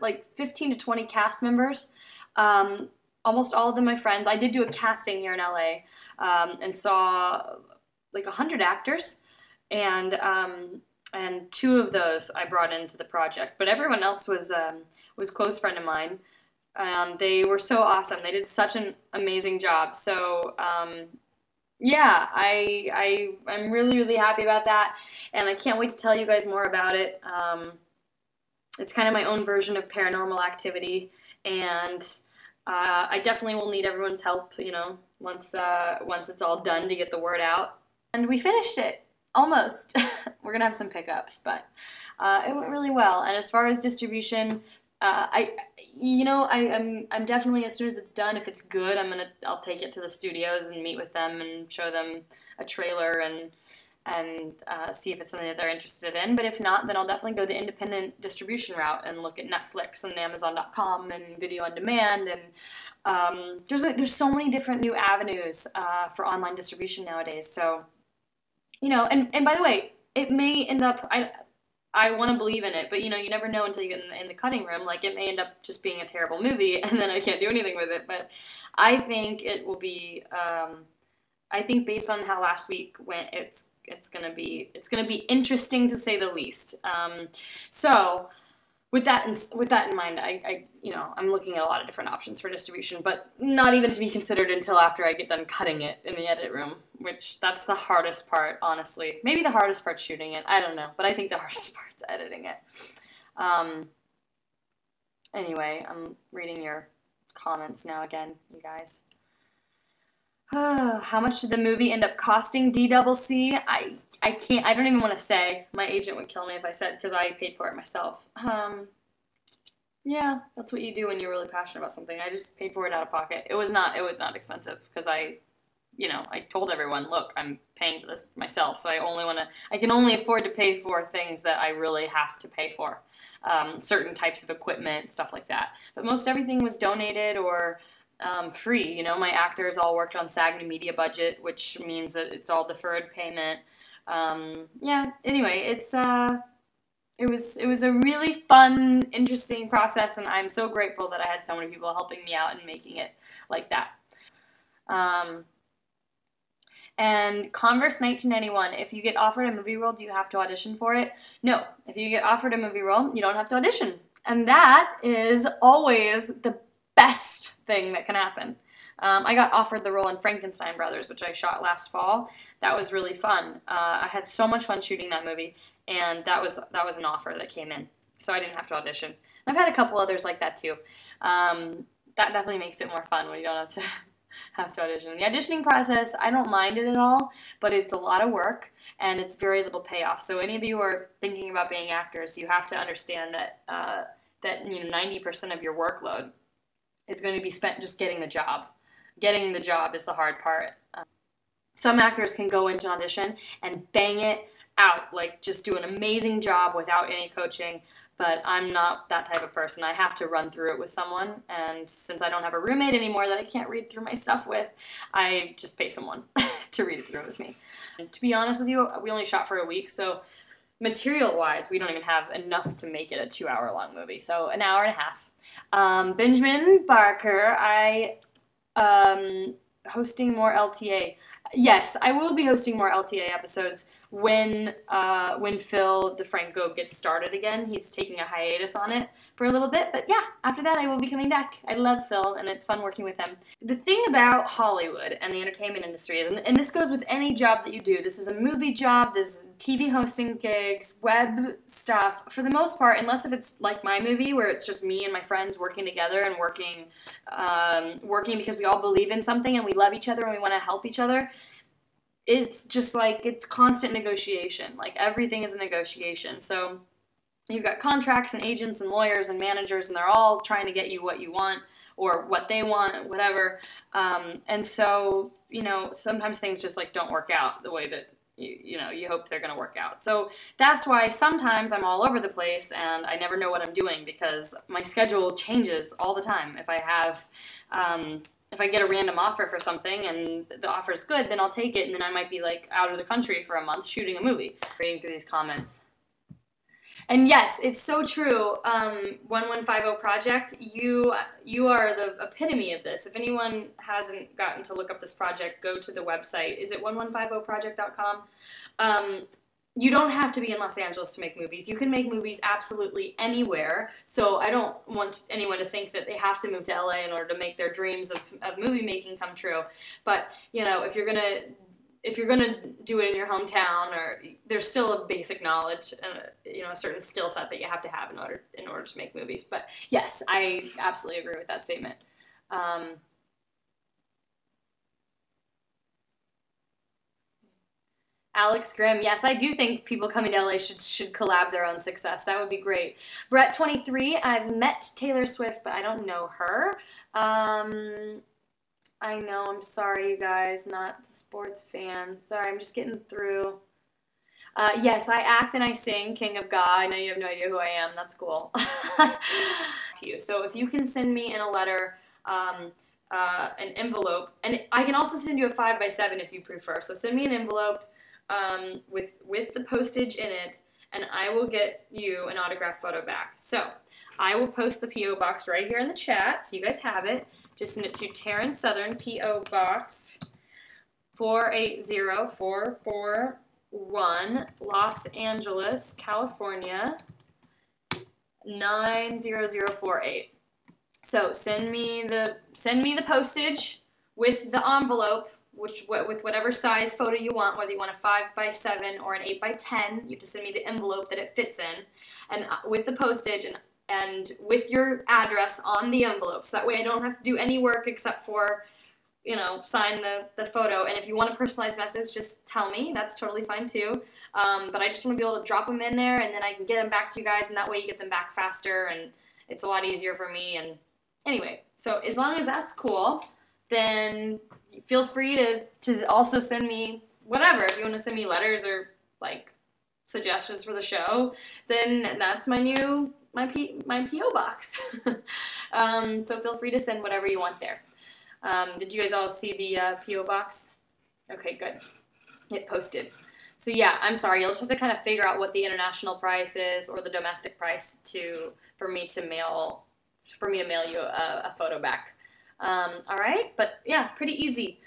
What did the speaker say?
like 15 to 20 cast members. Almost all of them my friends. I did do a casting here in LA, and saw like 100 actors, and 2 of those I brought into the project. But everyone else was a close friend of mine. They were so awesome. They did such an amazing job. So yeah, I'm really, really happy about that, and I can't wait to tell you guys more about it. It's kind of my own version of Paranormal Activity, and I definitely will need everyone's help, you know, once it's all done, to get the word out. And we finished it, almost. We're gonna have some pickups, but it went really well. And as far as distribution, I'm definitely, as soon as it's done, if it's good, I'll take it to the studios and meet with them and show them a trailer and see if it's something that they're interested in. But if not, then I'll definitely go the independent distribution route and look at Netflix and Amazon.com and video on demand. And there's so many different new avenues for online distribution nowadays. So, you know, and by the way, it may end up, I want to believe in it, but you know, you never know until you get in the cutting room. Like, it may end up just being a terrible movie, and then I can't do anything with it. But I think it will be. I think based on how last week went, it's gonna be interesting, to say the least. So with that in mind, I'm looking at a lot of different options for distribution, but not even to be considered until after I get done cutting it in the edit room, which that's the hardest part, honestly. Maybe the hardest part shooting it, I don't know, but I think the hardest part's editing it. Anyway, I'm reading your comments now again, you guys. How much did the movie end up costing DCC? I can't, I don't even want to say. My agent would kill me if I said, because I paid for it myself. Yeah, that's what you do when you're really passionate about something. I just paid for it out of pocket. It was not expensive, because I told everyone, look, I'm paying for this myself, so I can only afford to pay for things that I really have to pay for. Certain types of equipment, stuff like that. But most everything was donated or free. You know, my actors all worked on SAG Media budget, which means that it's all deferred payment. Yeah, anyway, it was a really fun, interesting process, and I'm so grateful that I had so many people helping me out and making it like that. And Converse 1991, if you get offered a movie role, do you have to audition for it? No, if you get offered a movie role, you don't have to audition. And that is always the best thing that can happen. I got offered the role in Frankenstein Brothers, which I shot last fall. That was really fun. I had so much fun shooting that movie, and that was an offer that came in, so I didn't have to audition. And I've had a couple others like that too. That definitely makes it more fun when you don't have to audition. The auditioning process, I don't mind it at all, but it's a lot of work and it's very little payoff. So any of you who are thinking about being actors, you have to understand that 90% of your workload is going to be spent just getting the job. Getting the job is the hard part. Some actors can go into an audition and bang it out, like just do an amazing job without any coaching, but I'm not that type of person. I have to run through it with someone, and since I don't have a roommate anymore that I can't read through my stuff with, I just pay someone to read it through with me. And to be honest with you, we only shot for a week, so material-wise, we don't even have enough to make it a 2-hour-long movie, so an hour and a half. Benjamin Barker, hosting more LTA. Yes, I will be hosting more LTA episodes when Phil DeFranco gets started again. He's taking a hiatus on it for a little bit, but yeah, after that I will be coming back. I love Phil, and it's fun working with him. The thing about Hollywood and the entertainment industry is, and this goes with any job that you do, this is a movie job, this is TV hosting gigs, web stuff, for the most part, unless if it's like my movie where it's just me and my friends working together and working because we all believe in something and we love each other and we want to help each other. It's just like, it's constant negotiation. Like, everything is a negotiation. So you've got contracts and agents and lawyers and managers, and they're all trying to get you what you want or what they want, whatever. And so, sometimes things just like don't work out the way that you hope they're going to work out. So that's why sometimes I'm all over the place and I never know what I'm doing, because my schedule changes all the time. If I get a random offer for something and the offer is good, then I'll take it, and then I might be like out of the country for a month shooting a movie. Reading through these comments. And yes, it's so true. 1150 Project, you are the epitome of this. If anyone hasn't gotten to look up this project, go to the website. Is it 1150project.com? Um, you don't have to be in Los Angeles to make movies. You can make movies absolutely anywhere. So I don't want anyone to think that they have to move to LA in order to make their dreams of movie making come true. But, you know, if you're gonna do it in your hometown, or there's still a basic knowledge and you know a certain skill set that you have in order to make movies. But yes, I absolutely agree with that statement. Um, Alex Grimm, yes, I do think people coming to LA should collab their own success. That would be great. Brett 23, I've met Taylor Swift, but I don't know her. Um, I know, I'm sorry, you guys, not a sports fan. Sorry, I'm just getting through. Yes, I act and I sing King of God. I know you have no idea who I am. That's cool. To you. So if you can send me in a letter an envelope, and I can also send you a 5x7 if you prefer. So send me an envelope with the postage in it, and I will get you an autographed photo back. So I will post the P.O. box right here in the chat, so you guys have it. Just send it to Taryn Southern, P.O. Box 48044. Los Angeles, California 90048. So send me the postage with the envelope, with whatever size photo you want, whether you want a 5x7 or an 8x10. You have to send me the envelope that it fits in, and with the postage and with your address on the envelope. So that way I don't have to do any work except for sign the photo. And if you want a personalized message, just tell me. That's totally fine too. But I just want to be able to drop them in there, and then I can get them back to you guys, and that way you get them back faster, and it's a lot easier for me. And anyway, so as long as that's cool, then feel free to also send me whatever. If you want to send me letters or like suggestions for the show, then that's my PO box. So feel free to send whatever you want there. Did you guys all see the P.O. box? Okay, good. It posted. So yeah, I'm sorry. You'll just have to kind of figure out what the international price is or the domestic price for me to mail you a photo back. All right, but yeah, pretty easy.